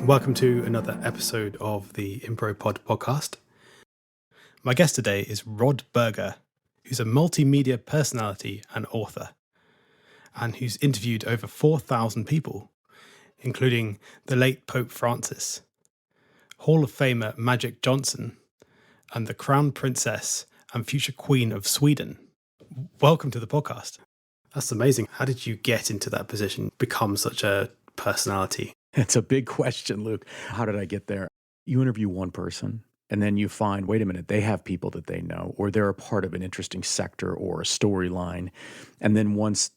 welcome to another episode of the ImproPod podcast. My guest today is Rod Berger, who's a multimedia personality and author, and who's interviewed over 4,000 people, including the late Pope Francis, Hall of Famer Magic Johnson, and the Crown Princess and future Queen of Sweden. Welcome to the podcast. That's amazing. How did you get into that position, become such a personality? It's a big question, Luke. How did I get there? You interview one person, and then you find, wait a minute, they have people that they know, or they're a part of an interesting sector or a storyline. And then once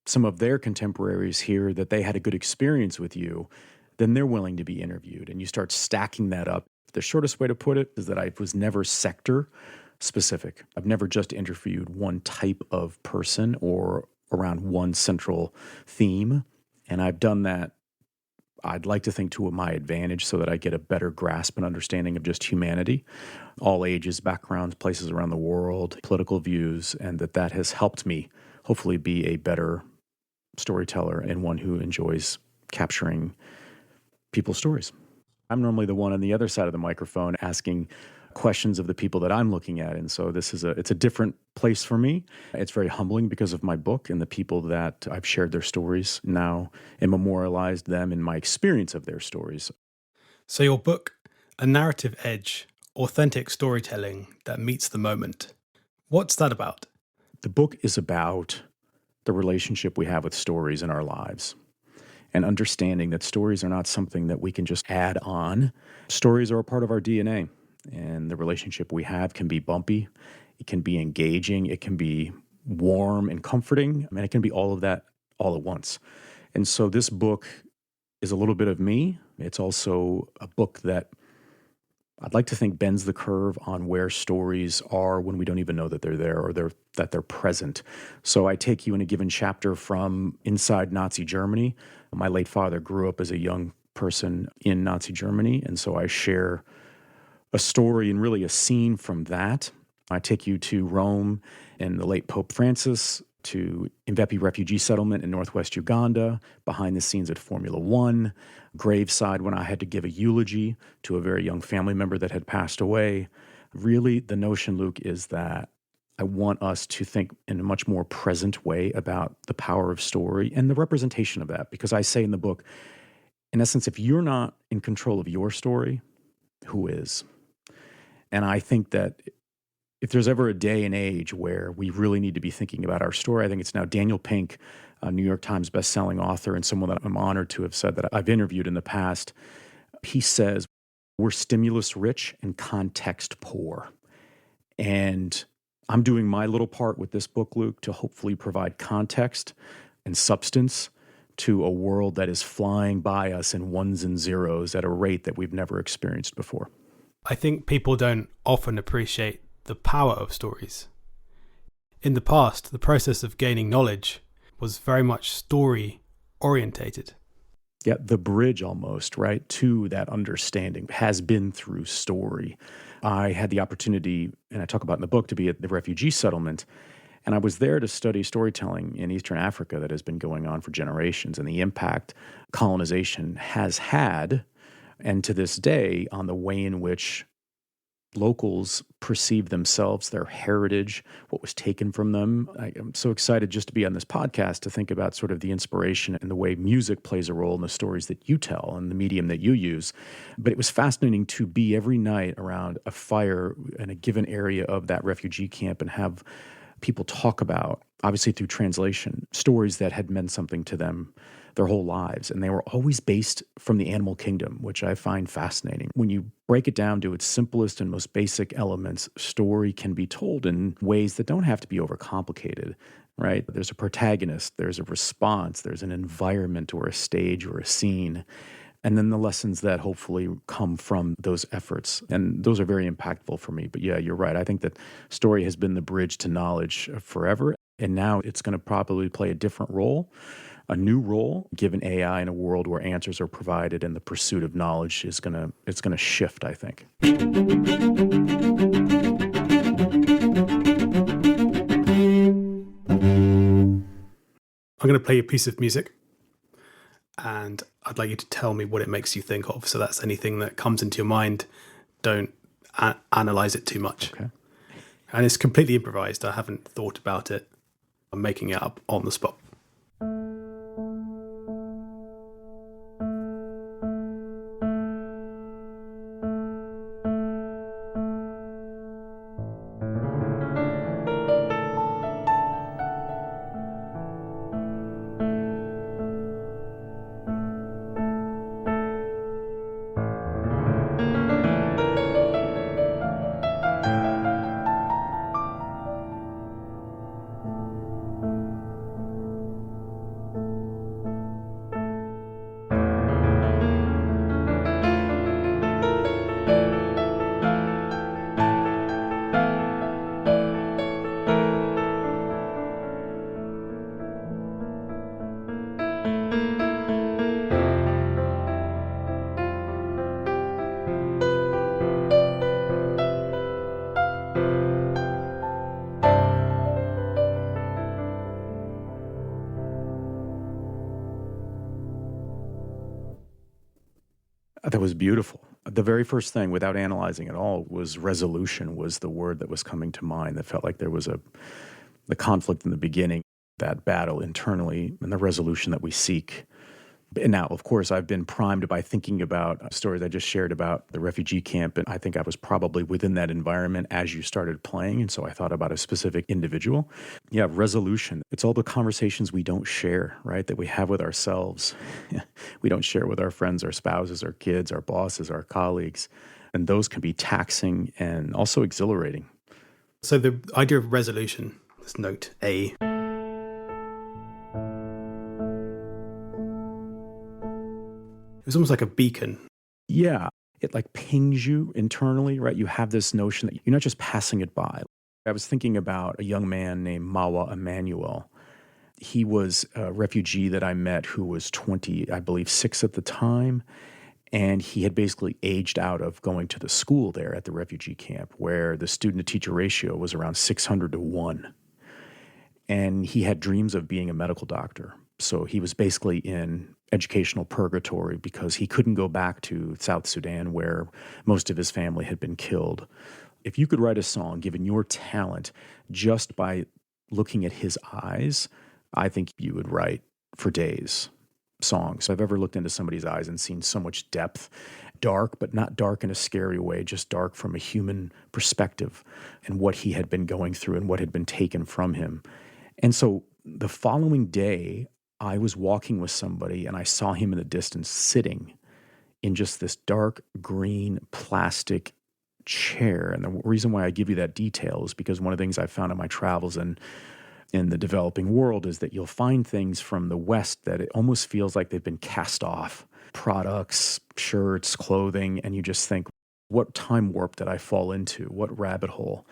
some of their contemporaries hear that they had a good experience with you, then they're willing to be interviewed. And you start stacking that up. The shortest way to put it is that I was never sector specific. I've never just interviewed one type of person or around one central theme. And I've done that, I'd like to think, to my advantage so that I get a better grasp and understanding of just humanity, all ages, backgrounds, places around the world, political views, and that has helped me hopefully be a better storyteller and one who enjoys capturing people's stories. I'm normally the one on the other side of the microphone asking questions of the people that I'm looking at. And so it's a different place for me. It's very humbling because of my book and the people that I've shared their stories now and memorialized them in my experience of their stories. So your book, A Narrative Edge, Authentic Storytelling That Meets the Moment. What's that about? The book is about the relationship we have with stories in our lives and understanding that stories are not something that we can just add on. Stories are a part of our DNA. And the relationship we have can be bumpy, it can be engaging, it can be warm and comforting, and it can be all of that all at once. And so this book is a little bit of me. It's also a book that I'd like to think bends the curve on where stories are when we don't even know that they're there or that they're present. So I take you in a given chapter from inside Nazi Germany. My late father grew up as a young person in Nazi Germany, and so I share a story and really a scene from that. I take you to Rome and the late Pope Francis, to Ep55 refugee settlement in northwest Uganda, behind the scenes at Formula One, graveside when I had to give a eulogy to a very young family member that had passed away. Really, the notion, Luke, is that I want us to think in a much more present way about the power of story and the representation of that. Because I say in the book, in essence, if you're not in control of your story, who is? And I think that if there's ever a day and age where we really need to be thinking about our story, I think it's now. Daniel Pink, a New York Times bestselling author and someone that I'm honored to have said that I've interviewed in the past, he says, we're stimulus rich and context poor. And I'm doing my little part with this book, Luke, to hopefully provide context and substance to a world that is flying by us in ones and zeros at a rate that we've never experienced before. I think people don't often appreciate the power of stories. In the past, the process of gaining knowledge was very much story orientated. Yeah, the bridge almost, right, to that understanding has been through story. I had the opportunity, and I talk about in the book, to be at the refugee settlement, and I was there to study storytelling in Eastern Africa that has been going on for generations and the impact colonization has had, and to this day, on the way in which locals perceive themselves, their heritage, what was taken from them. I'm so excited just to be on this podcast to think about sort of the inspiration and the way music plays a role in the stories that you tell and the medium that you use. But it was fascinating to be every night around a fire in a given area of that refugee camp and have people talk about, obviously through translation, stories that had meant something to them their whole lives. And they were always based from the animal kingdom, which I find fascinating. When you break it down to its simplest and most basic elements, story can be told in ways that don't have to be overcomplicated, right? There's a protagonist, there's a response, there's an environment or a stage or a scene. And then the lessons that hopefully come from those efforts. And those are very impactful for me. But yeah, you're right. I think that story has been the bridge to knowledge forever. And now it's going to probably play a different role, a new role, given AI in a world where answers are provided and the pursuit of knowledge is going to shift, I think. I'm going to play a piece of music, and I'd like you to tell me what it makes you think of. So that's anything that comes into your mind. Don't analyze it too much. Okay. And it's completely improvised. I haven't thought about it. I'm making it up on the spot. That was beautiful. The very first thing, without analyzing at all, was resolution was the word that was coming to mind. That felt like there was the conflict in the beginning, that battle internally, and the resolution that we seek. And now, of course, I've been primed by thinking about stories I just shared about the refugee camp, and I think I was probably within that environment as you started playing, and so I thought about a specific individual. Yeah, resolution. It's all the conversations we don't share, right, that we have with ourselves. We don't share with our friends, our spouses, our kids, our bosses, our colleagues, and those can be taxing and also exhilarating. So the idea of resolution, let's note A. It was almost like a beacon. Yeah, it like pings you internally, right? You have this notion that you're not just passing it by. I was thinking about a young man named Mawa Emmanuel. He was a refugee that I met who was 20, I believe, 6 at the time. And he had basically aged out of going to the school there at the refugee camp where the student-to-teacher ratio was around 600 to 1. And he had dreams of being a medical doctor. So he was basically in educational purgatory because he couldn't go back to South Sudan where most of his family had been killed. If you could write a song, given your talent, just by looking at his eyes, I think you would write for days songs. I've ever looked into somebody's eyes and seen so much depth, dark, but not dark in a scary way, just dark from a human perspective and what he had been going through and what had been taken from him. And so the following day, I was walking with somebody and I saw him in the distance sitting in just this dark green plastic chair. And the reason why I give you that detail is because one of the things I found in my travels and in the developing world is that you'll find things from the West that it almost feels like they've been cast off. Products, shirts, clothing, and you just think, what time warp did I fall into? What rabbit hole?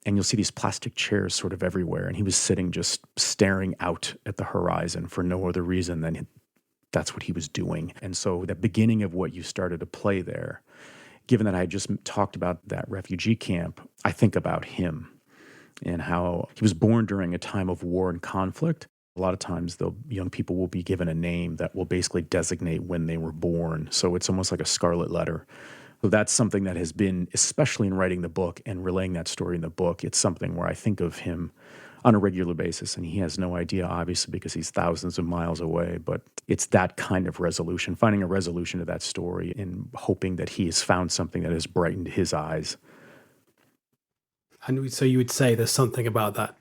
And you'll see these plastic chairs sort of everywhere. And he was sitting just staring out at the horizon for no other reason than that's what he was doing. And so the beginning of what you started to play there, given that I just talked about that refugee camp, I think about him and how he was born during a time of war and conflict. A lot of times, the young people will be given a name that will basically designate when they were born. So it's almost like a scarlet letter. So that's something that has been, especially in writing the book and relaying that story in the book, it's something where I think of him on a regular basis. And he has no idea, obviously, because he's thousands of miles away. But it's that kind of resolution, finding a resolution to that story and hoping that he has found something that has brightened his eyes. And so you would say there's something about that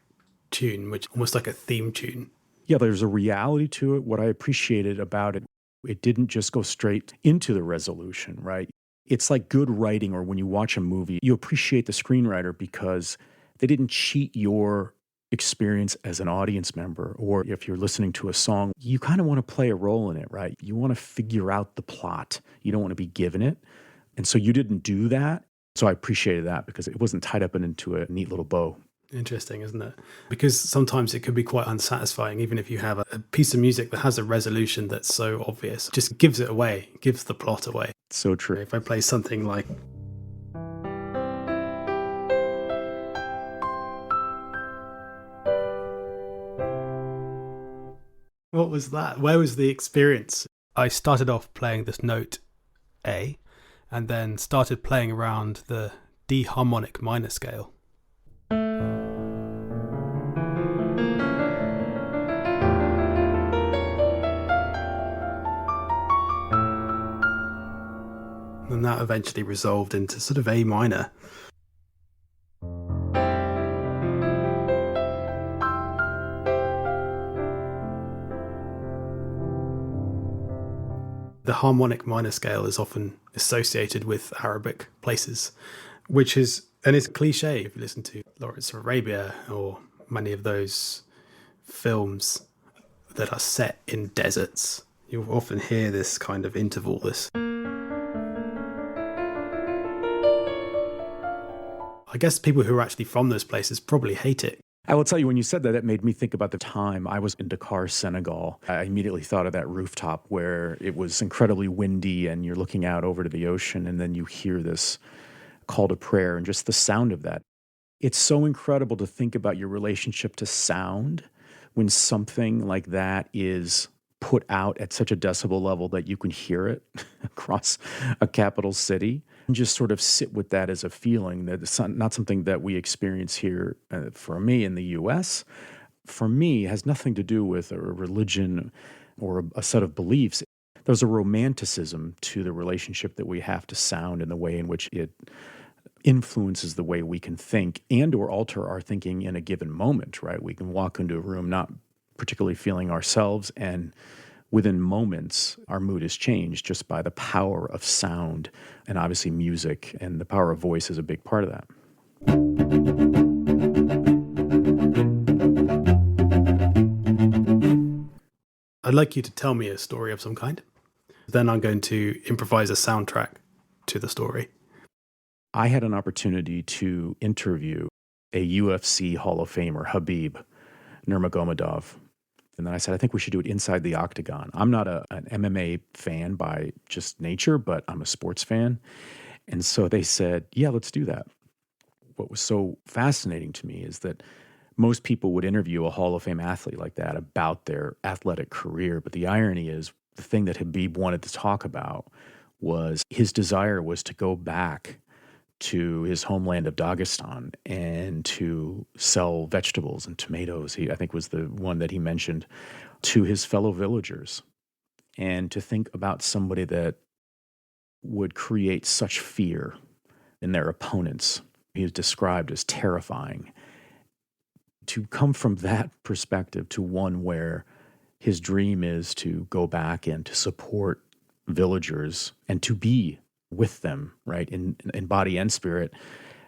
tune, which almost like a theme tune. Yeah, there's a reality to it. What I appreciated about it, it didn't just go straight into the resolution, right? It's like good writing, or when you watch a movie, you appreciate the screenwriter because they didn't cheat your experience as an audience member. Or if you're listening to a song, you kind of want to play a role in it, right? You want to figure out the plot. You don't want to be given it. And so you didn't do that. So I appreciated that because it wasn't tied up into a neat little bow. Interesting, isn't it? Because sometimes it could be quite unsatisfying, even if you have a piece of music that has a resolution that's so obvious. It just gives it away, gives the plot away. So true. If I play something like... What was that? Where was the experience? I started off playing this note A, and then started playing around the D harmonic minor scale. And that eventually resolved into sort of A minor. The harmonic minor scale is often associated with Arabic places, which is, and it's a cliche if you listen to Lawrence of Arabia or many of those films that are set in deserts. You'll often hear this kind of interval, this. I guess people who are actually from those places probably hate it. I will tell you, when you said that, it made me think about the time I was in Dakar, Senegal. I immediately thought of that rooftop where it was incredibly windy and you're looking out over to the ocean, and then you hear this call to prayer and just the sound of that. It's so incredible to think about your relationship to sound when something like that is put out at such a decibel level that you can hear it across a capital city, and just sort of sit with that as a feeling that it's not something that we experience here for me in the US. For me, it has nothing to do with a religion or a set of beliefs. There's a romanticism to the relationship that we have to sound and the way in which it influences the way we can think and or alter our thinking in a given moment, right? We can walk into a room not particularly feeling ourselves, and within moments, our mood is changed just by the power of sound, and obviously music, and the power of voice is a big part of that. I'd like you to tell me a story of some kind. Then I'm going to improvise a soundtrack to the story. I had an opportunity to interview a UFC Hall of Famer, Khabib Nurmagomedov. And then I said, I think we should do it inside the octagon. I'm not an MMA fan by just nature, but I'm a sports fan. And so they said, yeah, let's do that. What was so fascinating to me is that most people would interview a Hall of Fame athlete like that about their athletic career. But the irony is, the thing that Khabib wanted to talk about was his desire was to go back to his homeland of Dagestan and to sell vegetables and tomatoes, I think was the one that he mentioned, to his fellow villagers. And to think about somebody that would create such fear in their opponents, he was described as terrifying. To come from that perspective to one where his dream is to go back and to support villagers and to be with them, right, in body and spirit,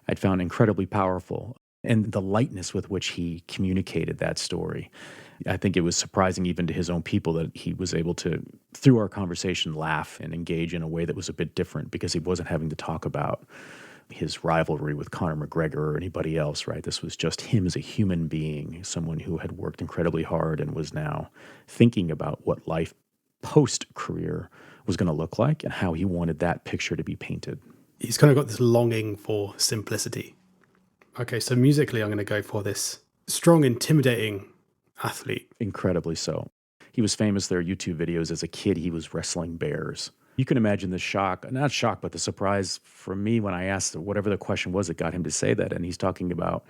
I'd found incredibly powerful. And the lightness with which he communicated that story, I think it was surprising even to his own people that he was able to, through our conversation, laugh and engage in a way that was a bit different, because he wasn't having to talk about his rivalry with Conor McGregor or anybody else, right? This was just him as a human being, someone who had worked incredibly hard and was now thinking about what life post-career was going to look like and how he wanted that picture to be painted. He's kind of got this longing for simplicity. Okay, so musically I'm going to go for this strong, intimidating athlete. Incredibly so. He was famous. There are YouTube videos. As a kid, he was wrestling bears. You can imagine the shock, not shock, but the surprise for me when I asked whatever the question was that got him to say that. And he's talking about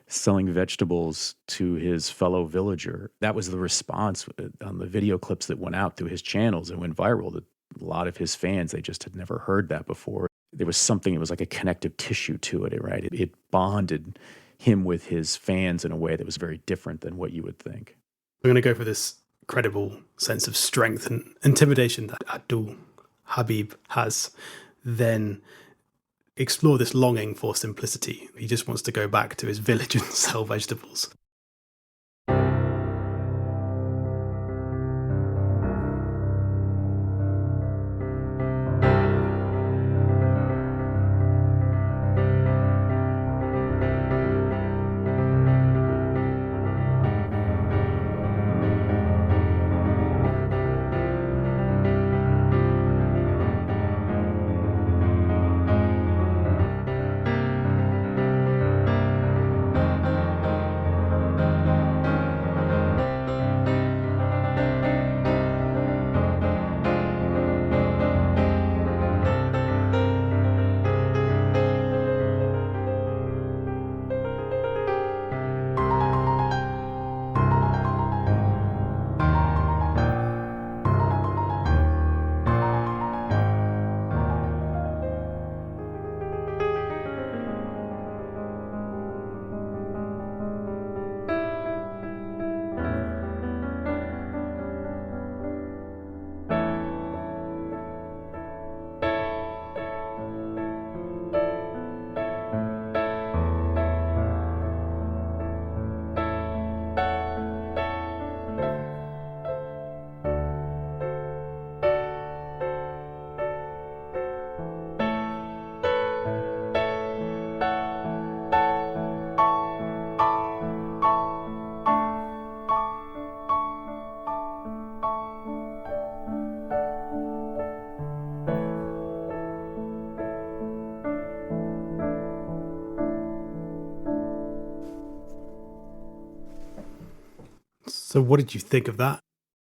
selling vegetables to his fellow villager. That was the response on the video clips that went out through his channels and went viral. That a lot of his fans, they just had never heard that before. There was something, it was like a connective tissue to it, right? It bonded him with his fans in a way that was very different than what you would think. I'm going to go for this credible sense of strength and intimidation that Abdul Khabib has, then explore this longing for simplicity. He just wants to go back to his village and sell vegetables. So what did you think of that?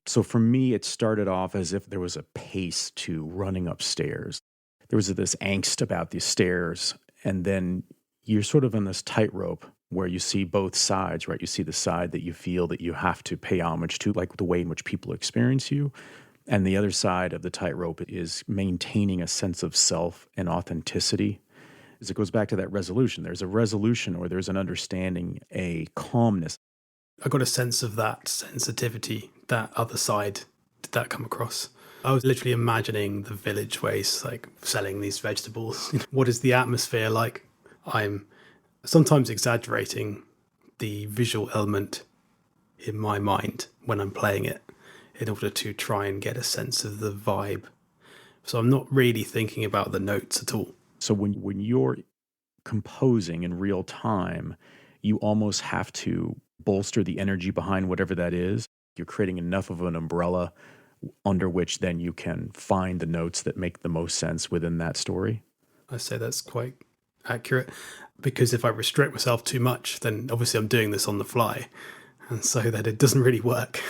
So for me, it started off as if there was a pace to running upstairs. There was this angst about these stairs, and then you're sort of on this tightrope where you see both sides, right? You see the side that you feel that you have to pay homage to, like the way in which people experience you. And the other side of the tightrope is maintaining a sense of self and authenticity. As it goes back to that resolution, there's a resolution or there's an understanding, a calmness. I got a sense of that sensitivity, that other side. Did that come across? I was literally imagining the village where he's like selling these vegetables. What is the atmosphere like? I'm sometimes exaggerating the visual element in my mind when I'm playing it in order to try and get a sense of the vibe. So I'm not really thinking about the notes at all. So when you're composing in real time, you almost have to bolster the energy behind whatever that is. You're creating enough of an umbrella under which then you can find the notes that make the most sense within that story. I say that's quite accurate, because if I restrict myself too much, then obviously I'm doing this on the fly, and so that it doesn't really work.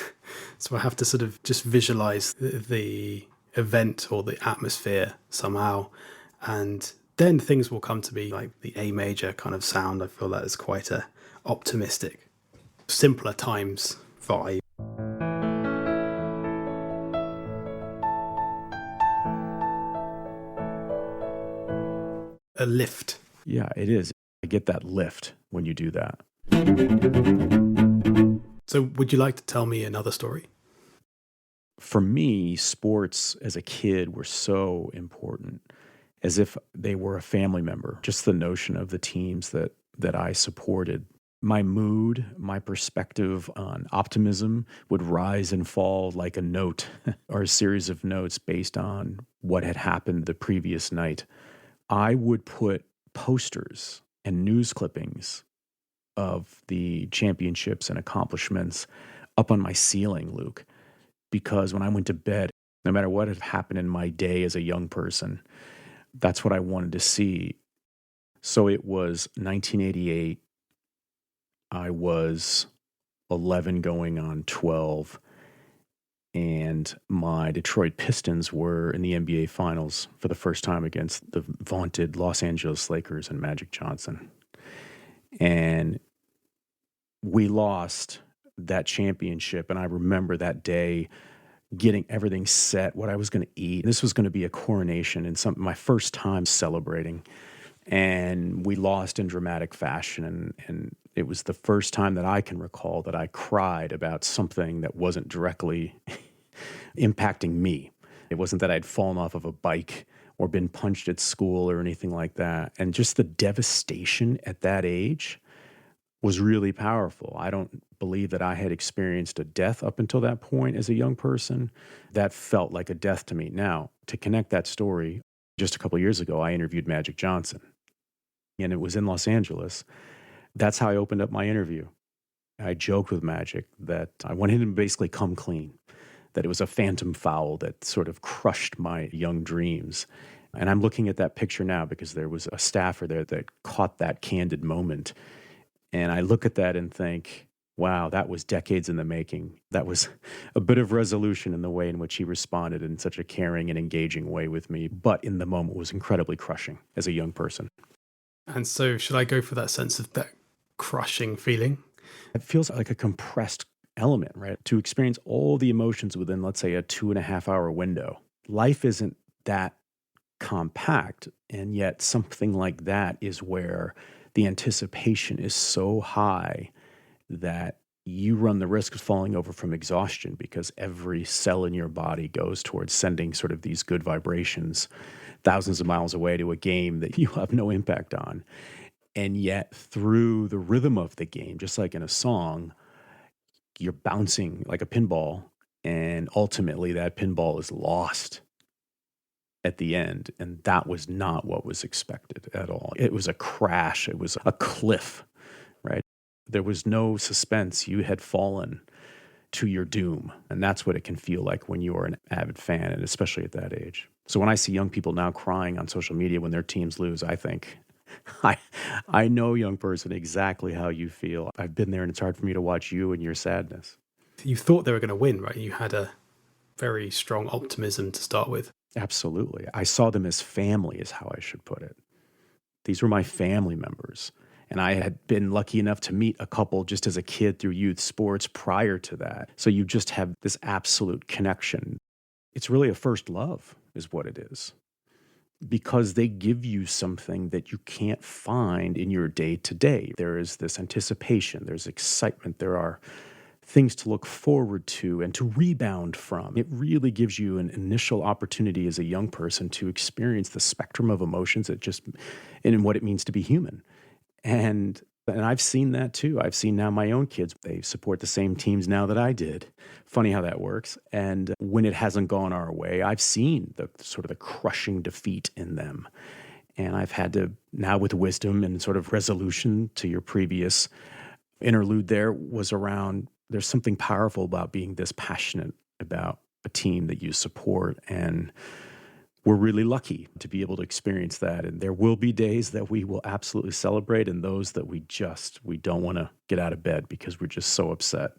So I have to sort of just visualize the event or the atmosphere somehow, and then things will come to me, like the A major kind of sound. I feel that is quite a optimistic, simpler times vibe. A lift. Yeah, it is. I get that lift when you do that. So would you like to tell me another story? For me, sports as a kid were so important, as if they were a family member. Just the notion of the teams that I supported. My mood, my perspective on optimism would rise and fall like a note or a series of notes based on what had happened the previous night. I would put posters and news clippings of the championships and accomplishments up on my ceiling, Luke, because when I went to bed, no matter what had happened in my day as a young person, that's what I wanted to see. So it was 1988. I was 11 going on 12, and my Detroit Pistons were in the NBA Finals for the first time against the vaunted Los Angeles Lakers and Magic Johnson. And we lost that championship, and I remember that day getting everything set, what I was going to eat. This was going to be a coronation and my first time celebrating. And we lost in dramatic fashion, and it was the first time that I can recall that I cried about something that wasn't directly impacting me. It wasn't that I'd fallen off of a bike or been punched at school or anything like that. And just the devastation at that age was really powerful. I don't believe that I had experienced a death up until that point as a young person. That felt like a death to me. Now, to connect that story, just a couple of years ago, I interviewed Magic Johnson, and it was in Los Angeles. That's how I opened up my interview. I joked with Magic that I wanted him to basically come clean, that it was a phantom foul that sort of crushed my young dreams. And I'm looking at that picture now because there was a staffer there that caught that candid moment. And I look at that and think, wow, that was decades in the making. That was a bit of resolution in the way in which he responded in such a caring and engaging way with me. But in the moment was incredibly crushing as a young person. And so should I go for that sense of that crushing feeling? It feels like a compressed element, right? To experience all the emotions within, let's say, a 2.5 hour window. Life isn't that compact. And yet something like that is where the anticipation is so high that you run the risk of falling over from exhaustion because every cell in your body goes towards sending sort of these good vibrations thousands of miles away to a game that you have no impact on. And yet through the rhythm of the game, just like in a song, you're bouncing like a pinball, and ultimately that pinball is lost at the end. And that was not what was expected at all. It was a crash. It was a cliff, right? There was no suspense. You had fallen to your doom. And that's what it can feel like when you are an avid fan, and especially at that age. So when I see young people now crying on social media when their teams lose, I think, I know, young person, exactly how you feel. I've been there, and it's hard for me to watch you and your sadness. You thought they were going to win, right? You had a very strong optimism to start with. Absolutely. I saw them as family, is how I should put it. These were my family members. And I had been lucky enough to meet a couple just as a kid through youth sports prior to that. So you just have this absolute connection. It's really a first love, is what it is, because they give you something that you can't find in your day to day. There is this anticipation, there's excitement, there are things to look forward to and to rebound from. It really gives you an initial opportunity as a young person to experience the spectrum of emotions and what it means to be human. And I've seen that too. I've seen now my own kids, they support the same teams now that I did. Funny how that works. And when it hasn't gone our way, I've seen the sort of the crushing defeat in them. And I've had to, now with wisdom and sort of resolution to your previous interlude there, was around there's something powerful about being this passionate about a team that you support. And we're really lucky to be able to experience that. And there will be days that we will absolutely celebrate, and those that we don't want to get out of bed because we're just so upset.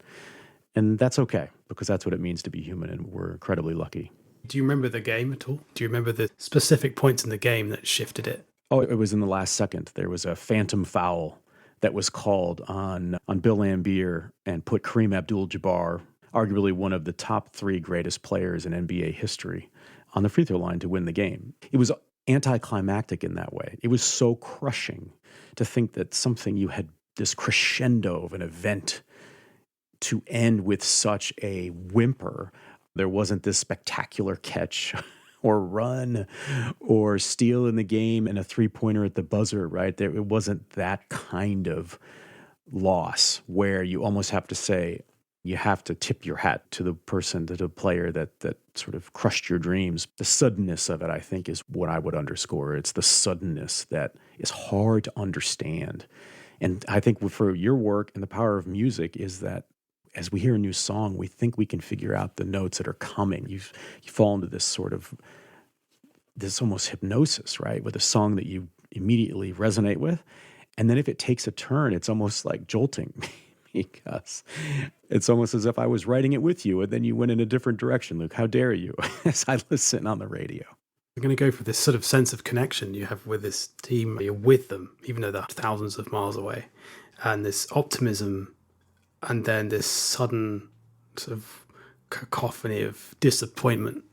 And that's okay, because that's what it means to be human, and we're incredibly lucky. Do you remember the game at all? Do you remember the specific points in the game that shifted it? Oh, it was in the last second. There was a phantom foul that was called on Bill Laimbeer and put Kareem Abdul-Jabbar, arguably one of the top 3 greatest players in NBA history, on the free throw line to win the game. It was anticlimactic in that way. It was so crushing to think that something you had, this crescendo of an event, to end with such a whimper. There wasn't this spectacular catch or run or steal in the game and a 3-pointer at the buzzer, right? It wasn't that kind of loss where you almost have to say, you have to tip your hat to the person, to the player that sort of crushed your dreams. The suddenness of it, I think, is what I would underscore. It's the suddenness that is hard to understand. And I think for your work and the power of music is that as we hear a new song, we think we can figure out the notes that are coming. You fall into this sort of, this almost hypnosis, right? With a song that you immediately resonate with. And then if it takes a turn, it's almost like jolting because it's almost as if I was writing it with you and then you went in a different direction. Luke, how dare you, as I listen on the radio. You're going to go for this sort of sense of connection you have with this team. You're with them, even though they're thousands of miles away. And this optimism, and then this sudden sort of cacophony of disappointment.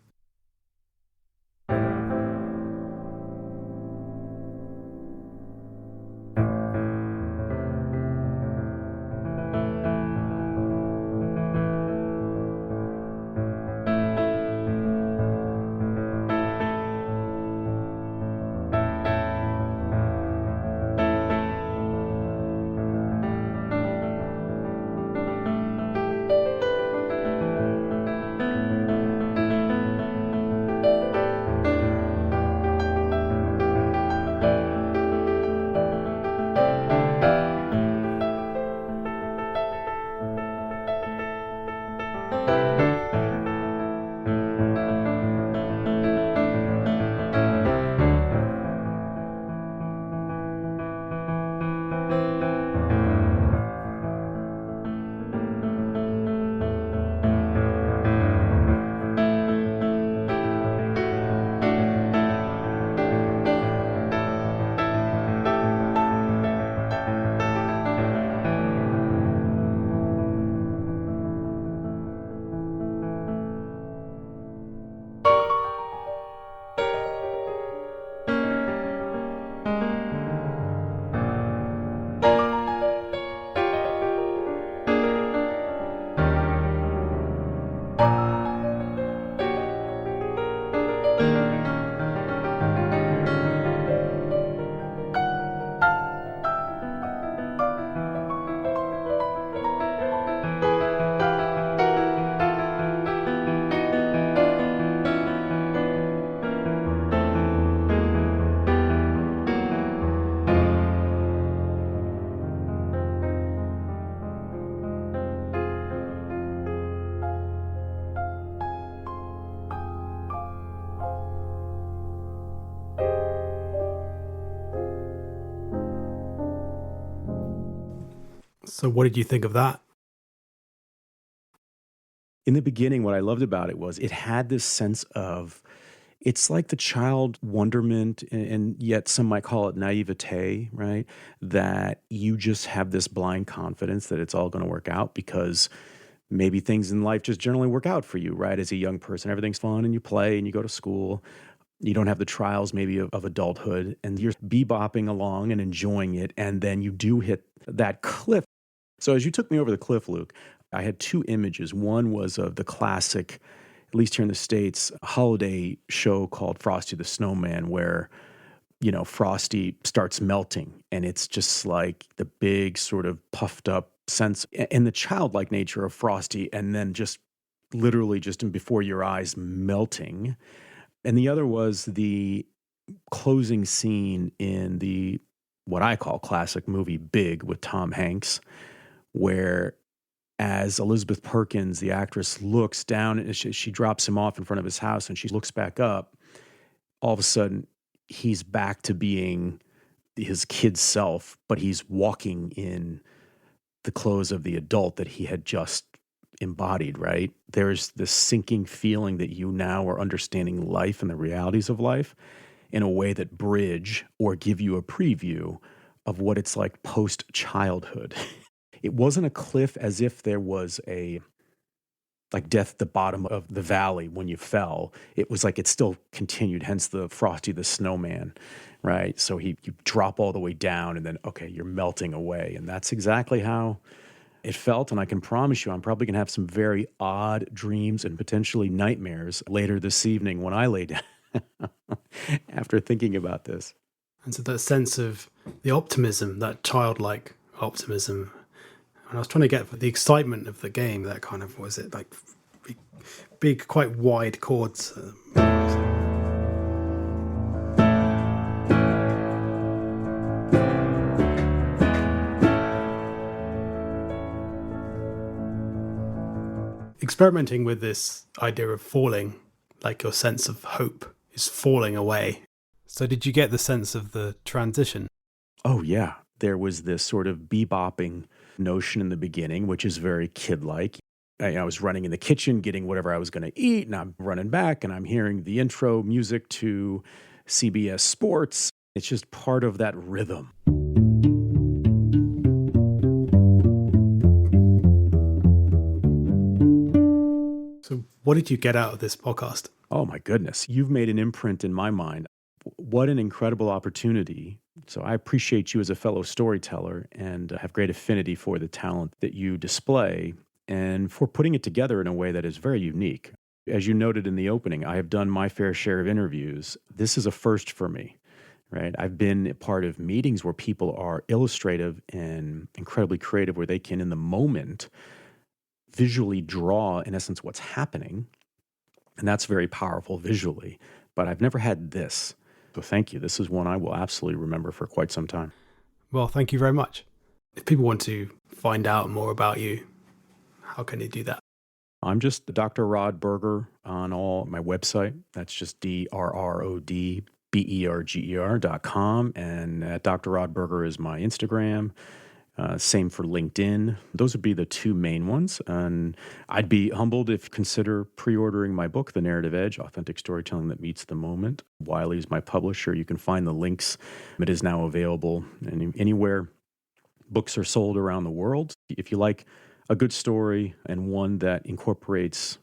So what did you think of that? In the beginning, what I loved about it was it had this sense of, it's like the child wonderment and yet some might call it naivete, right? That you just have this blind confidence that it's all going to work out because maybe things in life just generally work out for you, right? As a young person, everything's fun and you play and you go to school. You don't have the trials maybe of adulthood and you're bebopping along and enjoying it. And then you do hit that cliff. So as you took me over the cliff, Luke, I had two images. One was of the classic, at least here in the States, holiday show called Frosty the Snowman, where, Frosty starts melting and it's just like the big sort of puffed up sense and the childlike nature of Frosty and then just literally just before your eyes melting. And the other was the closing scene in the, what I call classic movie Big with Tom Hanks, where as Elizabeth Perkins, the actress, looks down and she drops him off in front of his house and she looks back up, all of a sudden he's back to being his kid self, but he's walking in the clothes of the adult that he had just embodied, right? There's this sinking feeling that you now are understanding life and the realities of life in a way that bridge or give you a preview of what it's like post-childhood. It wasn't a cliff as if there was like death at the bottom of the valley when you fell. It was like it still continued, hence the Frosty the Snowman, right? So you drop all the way down and then, okay, you're melting away. And that's exactly how it felt. And I can promise you, I'm probably going to have some very odd dreams and potentially nightmares later this evening when I lay down after thinking about this. And so that sense of the optimism, that childlike optimism, and I was trying to get the excitement of the game, that kind of, was it like big, quite wide chords? Experimenting with this idea of falling, like your sense of hope is falling away. So did you get the sense of the transition? Oh, yeah. There was this sort of bebopping notion in the beginning, which is very kid-like. I was running in the kitchen, getting whatever I was going to eat, and I'm running back, and I'm hearing the intro music to CBS Sports. It's just part of that rhythm. So what did you get out of this podcast? Oh, my goodness. You've made an imprint in my mind. What an incredible opportunity. So I appreciate you as a fellow storyteller and have great affinity for the talent that you display and for putting it together in a way that is very unique. As you noted in the opening, I have done my fair share of interviews. This is a first for me, right? I've been a part of meetings where people are illustrative and incredibly creative, where they can, in the moment, visually draw, in essence, what's happening. And that's very powerful visually. But I've never had this. So thank you. This is one I will absolutely remember for quite some time. Well, thank you very much. If people want to find out more about you, how can they do that? I'm just Dr. Rod Berger on all my website. That's just DRRODBERGER.com. And Dr. Rod Berger is my Instagram. Same for LinkedIn. Those would be the two main ones. And I'd be humbled if you consider pre-ordering my book, The Narrative Edge, Authentic Storytelling That Meets the Moment. Wiley is my publisher. You can find the links. It is now available anywhere books are sold around the world. If you like a good story and one that incorporates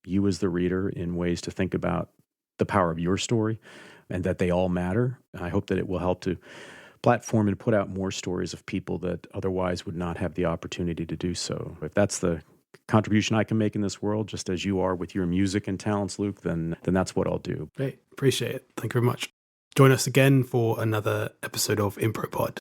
you as the reader in ways to think about the power of your story and that they all matter, I hope that it will help to platform and put out more stories of people that otherwise would not have the opportunity to do so. If that's the contribution I can make in this world, just as you are with your music and talents, Luke, then that's what I'll do. Great. Appreciate it. Thank you very much. Join us again for another episode of ImproPod.